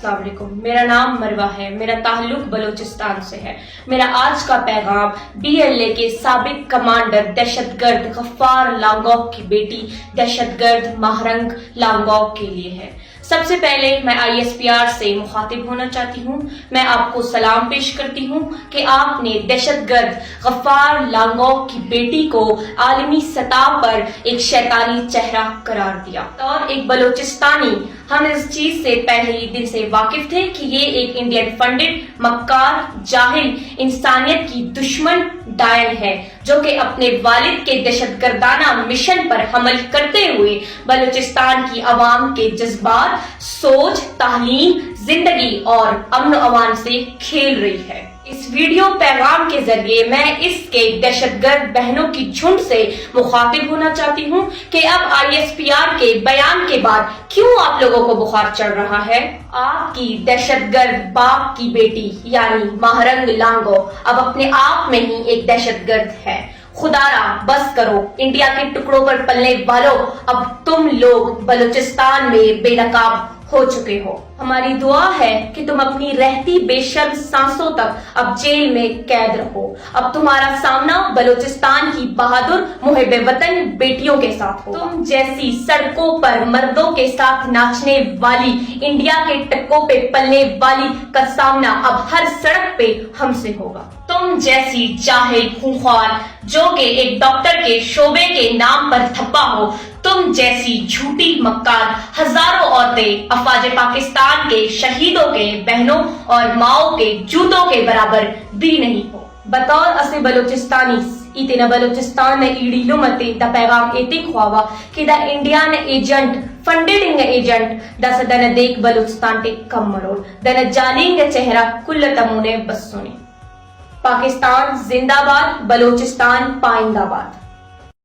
السلام علیکم، میرا نام مروہ ہے، میرا تعلق بلوچستان سے ہے۔ میرا آج کا پیغام BLA کے سابق کمانڈر دہشت گرد غفار لانگوک کی بیٹی دہشت گرد ماہرنگ لانگوک کے لیے ہے۔ سب سے پہلے میں ISPR سے مخاطب ہونا چاہتی ہوں۔ میں آپ کو سلام پیش کرتی ہوں کہ آپ نے دہشت گرد غفار لانگوک کی بیٹی کو عالمی سطح پر ایک شیطانی چہرہ قرار دیا۔ اور ایک بلوچستانی ہم اس چیز سے پہلے دن سے واقف تھے کہ یہ ایک انڈین فنڈڈ، مکار، جاہل، انسانیت کی دشمن ڈائن ہے جو کہ اپنے والد کے دہشت گردانہ مشن پر حمل کرتے ہوئے بلوچستان کی عوام کے جذبات، سوچ، تعلیم، زندگی اور امن و امان سے کھیل رہی ہے۔ اس ویڈیو پیغام کے ذریعے میں اس کے دہشت گرد بہنوں کی جھنڈ سے مخاطب ہونا چاہتی ہوں کہ اب ISPR کے بیان کے بعد کیوں آپ لوگوں کو بخار چڑھ رہا ہے؟ آپ کی دہشت گرد باپ کی بیٹی یعنی ماہرنگ لانگوک اب اپنے آپ میں ہی ایک دہشت گرد ہے۔ خدارا بس کرو، انڈیا کے ٹکڑوں پر پلنے والوں، اب تم لوگ بلوچستان میں بے نقاب ہو چکے ہو۔ ہماری دعا ہے کہ تم اپنی رہتی بے شرم سانسوں تک اب جیل میں قید رہو۔ اب تمہارا سامنا بلوچستان کی بہادر محب وطن بیٹیوں کے ساتھ ہو۔ تم جیسی سڑکوں پر مردوں کے ساتھ ناچنے والی، انڈیا کے ٹکوں پہ پلنے والی کا سامنا اب ہر سڑک پہ ہم سے ہوگا۔ تم جیسی جاہل خونخوار جو کہ ایک ڈاکٹر کے شعبے کے نام پر تھپا ہو، تم جیسی جھوٹی مکار ہزاروں عورتیں افواج پاکستان کے شہیدوں کے بہنوں اور ماؤں کے جوتوں کے برابر بھی نہیں ہو۔ بطور اصل بلوچستانی ایتنا بلوچستان نے ایڑی لمتے دا پیغام ایتک خواوا کہ دا انڈین ایجنٹ فنڈڈنگ ایجنٹ دا سدن دیکھ بلوچستان تے کم مروڑ دن جالینگ چہرہ کل تمونے بس سنی۔ پاکستان زندہ باد، بلوچستان پائندہ باد۔